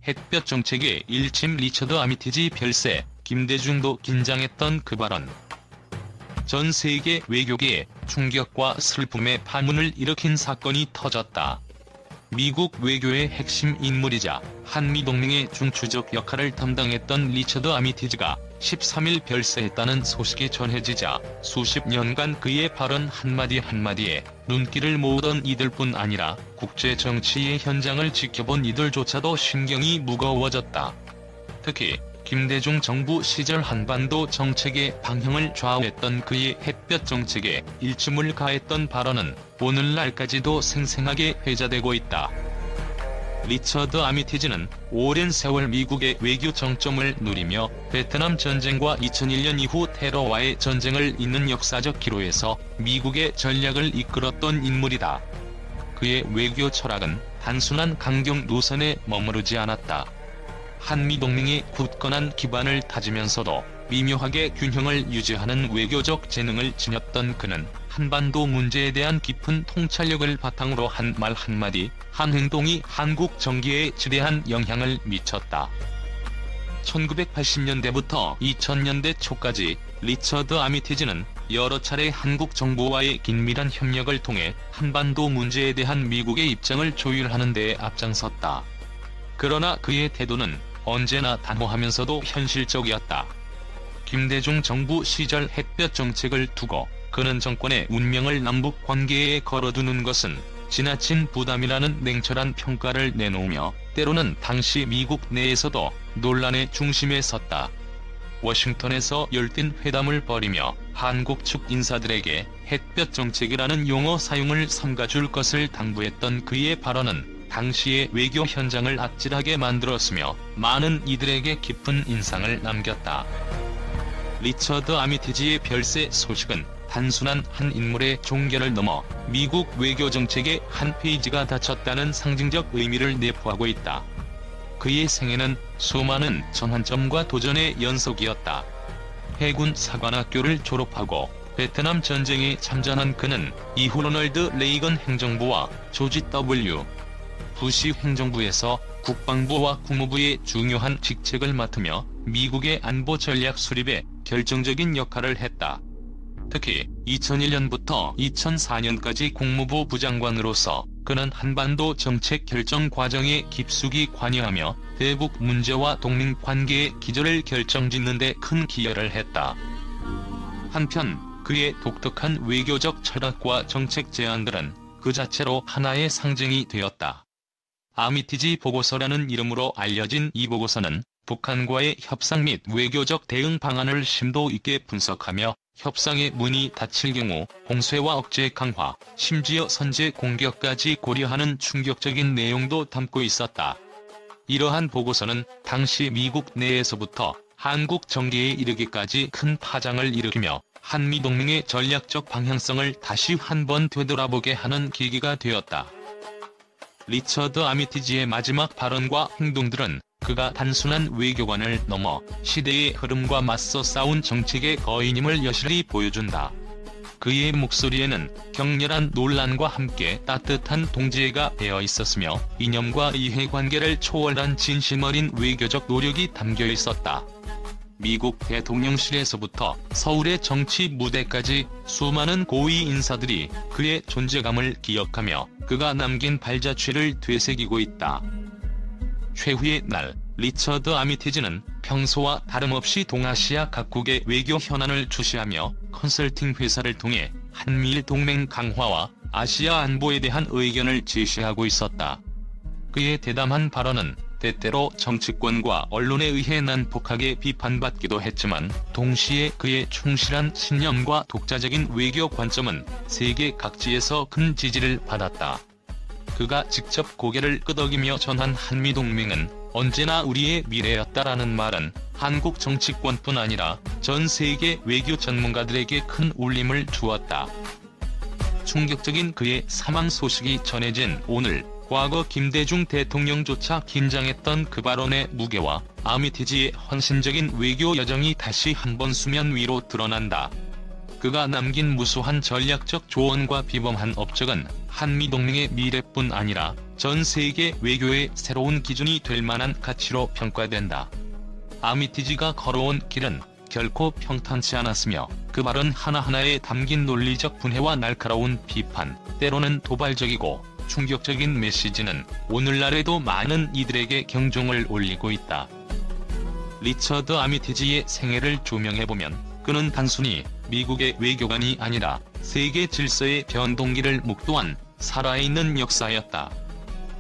햇볕 정책의 일침 리처드 아미티지 별세, 김대중도 긴장했던 그 발언. 전 세계 외교계에 충격과 슬픔의 파문을 일으킨 사건이 터졌다. 미국 외교의 핵심 인물이자 한미동맹의 중추적 역할을 담당했던 리처드 아미티지가 13일 별세했다는 소식이 전해지자 수십 년간 그의 발언 한마디 한마디에 눈길을 모으던 이들뿐 아니라 국제 정치의 현장을 지켜본 이들조차도 신경이 무거워졌다. 특히 김대중 정부 시절 한반도 정책의 방향을 좌우했던 그의 햇볕 정책에 일침을 가했던 발언은 오늘날까지도 생생하게 회자되고 있다. 리처드 아미티지는 오랜 세월 미국의 외교 정점을 누리며 베트남 전쟁과 2001년 이후 테러와의 전쟁을 잇는 역사적 기로에서 미국의 전략을 이끌었던 인물이다. 그의 외교 철학은 단순한 강경 노선에 머무르지 않았다. 한미동맹의 굳건한 기반을 다지면서도 미묘하게 균형을 유지하는 외교적 재능을 지녔던 그는 한반도 문제에 대한 깊은 통찰력을 바탕으로 한 말 한마디, 한 행동이 한국 정계에 지대한 영향을 미쳤다. 1980년대부터 2000년대 초까지 리처드 아미티지는 여러 차례 한국 정부와의 긴밀한 협력을 통해 한반도 문제에 대한 미국의 입장을 조율하는 데 앞장섰다. 그러나 그의 태도는 언제나 단호하면서도 현실적이었다. 김대중 정부 시절 햇볕 정책을 두고 그는 정권의 운명을 남북 관계에 걸어두는 것은 지나친 부담이라는 냉철한 평가를 내놓으며 때로는 당시 미국 내에서도 논란의 중심에 섰다. 워싱턴에서 열띤 회담을 벌이며 한국 측 인사들에게 햇볕 정책이라는 용어 사용을 삼가줄 것을 당부했던 그의 발언은 당시의 외교 현장을 아찔하게 만들었으며 많은 이들에게 깊은 인상을 남겼다. 리처드 아미티지의 별세 소식은 단순한 한 인물의 종결을 넘어 미국 외교 정책의 한 페이지가 닫혔다는 상징적 의미를 내포하고 있다. 그의 생애는 수많은 전환점과 도전의 연속이었다. 해군 사관학교를 졸업하고 베트남 전쟁에 참전한 그는 이후 로널드 레이건 행정부와 조지 W. 부시 행정부에서 국방부와 국무부의 중요한 직책을 맡으며 미국의 안보 전략 수립에 결정적인 역할을 했다. 특히 2001년부터 2004년까지 국무부 부장관으로서 그는 한반도 정책 결정 과정에 깊숙이 관여하며 대북 문제와 동맹 관계의 기조를 결정짓는 데 큰 기여를 했다. 한편 그의 독특한 외교적 철학과 정책 제안들은 그 자체로 하나의 상징이 되었다. 아미티지 보고서라는 이름으로 알려진 이 보고서는 북한과의 협상 및 외교적 대응 방안을 심도 있게 분석하며 협상의 문이 닫힐 경우 공세와 억제 강화, 심지어 선제 공격까지 고려하는 충격적인 내용도 담고 있었다. 이러한 보고서는 당시 미국 내에서부터 한국 정계에 이르기까지 큰 파장을 일으키며 한미동맹의 전략적 방향성을 다시 한번 되돌아보게 하는 계기가 되었다. 리처드 아미티지의 마지막 발언과 행동들은 그가 단순한 외교관을 넘어 시대의 흐름과 맞서 싸운 정책의 거인임을 여실히 보여준다. 그의 목소리에는 격렬한 논란과 함께 따뜻한 동지애가 배어 있었으며 이념과 이해관계를 초월한 진심 어린 외교적 노력이 담겨 있었다. 미국 대통령실에서부터 서울의 정치 무대까지 수많은 고위 인사들이 그의 존재감을 기억하며 그가 남긴 발자취를 되새기고 있다. 최후의 날, 리처드 아미티지는 평소와 다름없이 동아시아 각국의 외교 현안을 주시하며 컨설팅 회사를 통해 한미일 동맹 강화와 아시아 안보에 대한 의견을 제시하고 있었다. 그의 대담한 발언은 때때로 정치권과 언론에 의해 난폭하게 비판받기도 했지만 동시에 그의 충실한 신념과 독자적인 외교 관점은 세계 각지에서 큰 지지를 받았다. 그가 직접 고개를 끄덕이며 전한 한미동맹은 언제나 우리의 미래였다라는 말은 한국 정치권뿐 아니라 전 세계 외교 전문가들에게 큰 울림을 주었다. 충격적인 그의 사망 소식이 전해진 오늘, 과거 김대중 대통령조차 긴장했던 그 발언의 무게와 아미티지의 헌신적인 외교 여정이 다시 한번 수면 위로 드러난다. 그가 남긴 무수한 전략적 조언과 비범한 업적은 한미동맹의 미래뿐 아니라 전 세계 외교의 새로운 기준이 될 만한 가치로 평가된다. 아미티지가 걸어온 길은 결코 평탄치 않았으며 그 발언 하나하나에 담긴 논리적 분해와 날카로운 비판, 때로는 도발적이고 충격적인 메시지는 오늘날에도 많은 이들에게 경종을 울리고 있다. 리처드 아미티지의 생애를 조명해보면 그는 단순히 미국의 외교관이 아니라 세계 질서의 변동기를 목도한 살아있는 역사였다.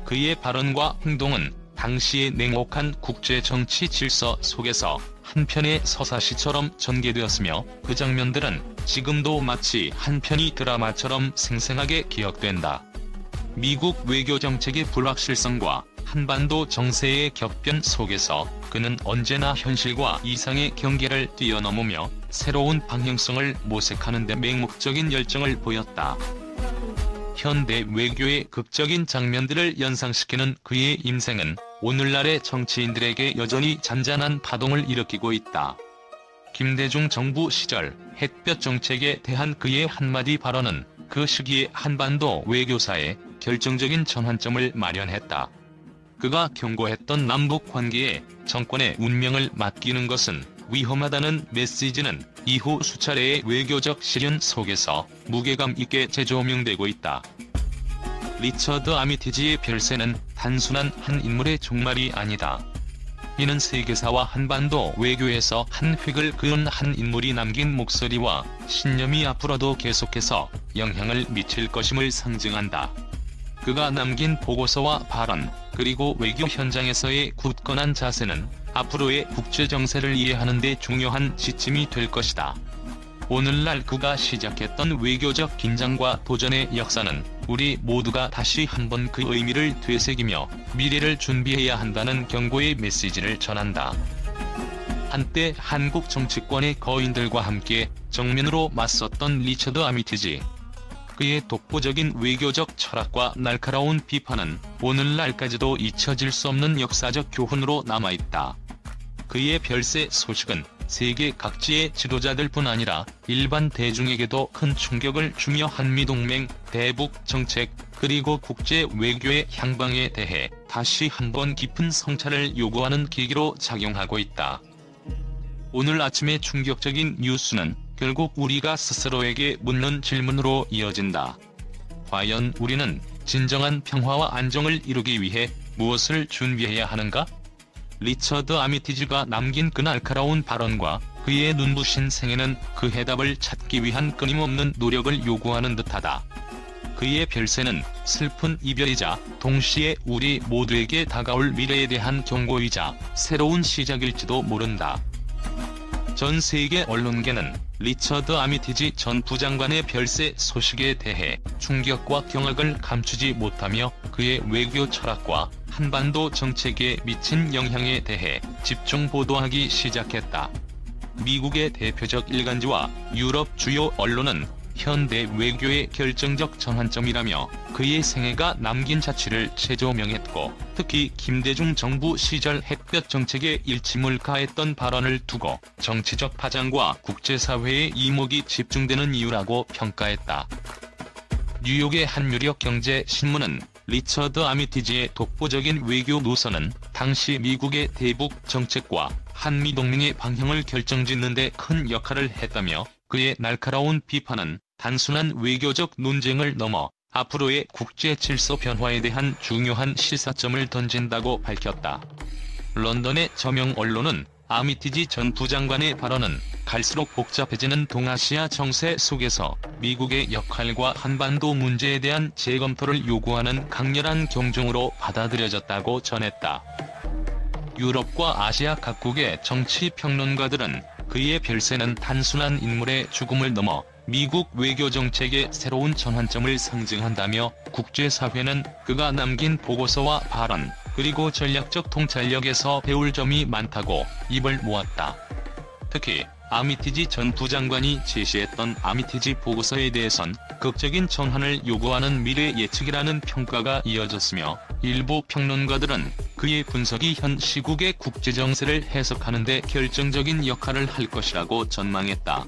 그의 발언과 행동은 당시의 냉혹한 국제 정치 질서 속에서 한 편의 서사시처럼 전개되었으며 그 장면들은 지금도 마치 한 편의 드라마처럼 생생하게 기억된다. 미국 외교 정책의 불확실성과 한반도 정세의 격변 속에서 그는 언제나 현실과 이상의 경계를 뛰어넘으며 새로운 방향성을 모색하는 데 맹목적인 열정을 보였다. 현대 외교의 극적인 장면들을 연상시키는 그의 인생은 오늘날의 정치인들에게 여전히 잔잔한 파동을 일으키고 있다. 김대중 정부 시절 햇볕 정책에 대한 그의 한마디 발언은 그 시기의 한반도 외교사에 결정적인 전환점을 마련했다. 그가 경고했던 남북 관계에 정권의 운명을 맡기는 것은 위험하다는 메시지는 이후 수차례의 외교적 시련 속에서 무게감 있게 재조명되고 있다. 리처드 아미티지의 별세는 단순한 한 인물의 종말이 아니다. 이는 세계사와 한반도 외교에서 한 획을 그은 한 인물이 남긴 목소리와 신념이 앞으로도 계속해서 영향을 미칠 것임을 상징한다. 그가 남긴 보고서와 발언, 그리고 외교 현장에서의 굳건한 자세는 앞으로의 국제정세를 이해하는 데 중요한 지침이 될 것이다. 오늘날 그가 시작했던 외교적 긴장과 도전의 역사는 우리 모두가 다시 한번 그 의미를 되새기며 미래를 준비해야 한다는 경고의 메시지를 전한다. 한때 한국 정치권의 거인들과 함께 정면으로 맞섰던 리처드 아미티지. 그의 독보적인 외교적 철학과 날카로운 비판은 오늘날까지도 잊혀질 수 없는 역사적 교훈으로 남아있다. 그의 별세 소식은 세계 각지의 지도자들뿐 아니라 일반 대중에게도 큰 충격을 주며 한미동맹, 대북 정책, 그리고 국제 외교의 향방에 대해 다시 한번 깊은 성찰을 요구하는 계기로 작용하고 있다. 오늘 아침의 충격적인 뉴스는 결국 우리가 스스로에게 묻는 질문으로 이어진다. 과연 우리는 진정한 평화와 안정을 이루기 위해 무엇을 준비해야 하는가? 리처드 아미티지가 남긴 그 날카로운 발언과 그의 눈부신 생애는 그 해답을 찾기 위한 끊임없는 노력을 요구하는 듯하다. 그의 별세는 슬픈 이별이자 동시에 우리 모두에게 다가올 미래에 대한 경고이자 새로운 시작일지도 모른다. 전 세계 언론계는 리처드 아미티지 전 부장관의 별세 소식에 대해 충격과 경악을 감추지 못하며 그의 외교 철학과 한반도 정책에 미친 영향에 대해 집중 보도하기 시작했다. 미국의 대표적 일간지와 유럽 주요 언론은 현대 외교의 결정적 전환점이라며 그의 생애가 남긴 자취를 재조명했고, 특히 김대중 정부 시절 햇볕 정책에 일침을 가했던 발언을 두고 정치적 파장과 국제사회의 이목이 집중되는 이유라고 평가했다. 뉴욕의 한 유력 경제신문은 리처드 아미티지의 독보적인 외교 노선은 당시 미국의 대북 정책과 한미동맹의 방향을 결정짓는 데 큰 역할을 했다며, 그의 날카로운 비판은 단순한 외교적 논쟁을 넘어 앞으로의 국제 질서 변화에 대한 중요한 시사점을 던진다고 밝혔다. 런던의 저명 언론은 아미티지 전 부장관의 발언은 갈수록 복잡해지는 동아시아 정세 속에서 미국의 역할과 한반도 문제에 대한 재검토를 요구하는 강렬한 경종으로 받아들여졌다고 전했다. 유럽과 아시아 각국의 정치 평론가들은 그의 별세는 단순한 인물의 죽음을 넘어 미국 외교 정책의 새로운 전환점을 상징한다며, 국제사회는 그가 남긴 보고서와 발언, 그리고 전략적 통찰력에서 배울 점이 많다고 입을 모았다. 특히 아미티지 전 부장관이 제시했던 아미티지 보고서에 대해선 극적인 전환을 요구하는 미래 예측이라는 평가가 이어졌으며, 일부 평론가들은 그의 분석이 현 시국의 국제정세를 해석하는 데 결정적인 역할을 할 것이라고 전망했다.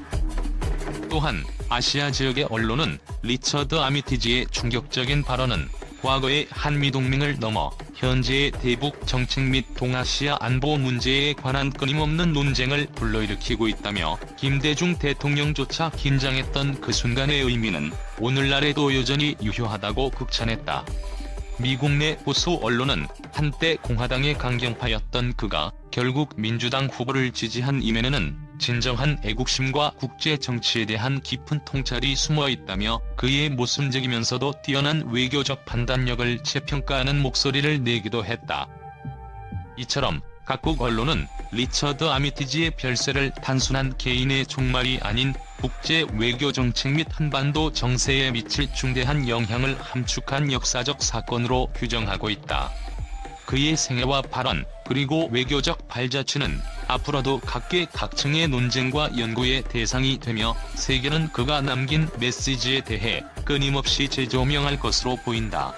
또한 아시아 지역의 언론은 리처드 아미티지의 충격적인 발언은 과거의 한미동맹을 넘어 현재의 대북 정책 및 동아시아 안보 문제에 관한 끊임없는 논쟁을 불러일으키고 있다며 김대중 대통령조차 긴장했던 그 순간의 의미는 오늘날에도 여전히 유효하다고 극찬했다. 미국 내 보수 언론은 한때 공화당의 강경파였던 그가 결국 민주당 후보를 지지한 이면에는 진정한 애국심과 국제 정치에 대한 깊은 통찰이 숨어있다며 그의 모순적이면서도 뛰어난 외교적 판단력을 재평가하는 목소리를 내기도 했다. 이처럼 각국 언론은 리처드 아미티지의 별세를 단순한 개인의 종말이 아닌 국제 외교 정책 및 한반도 정세에 미칠 중대한 영향을 함축한 역사적 사건으로 규정하고 있다. 그의 생애와 발언, 그리고 외교적 발자취는 앞으로도 각계각층의 논쟁과 연구의 대상이 되며 세계는 그가 남긴 메시지에 대해 끊임없이 재조명할 것으로 보인다.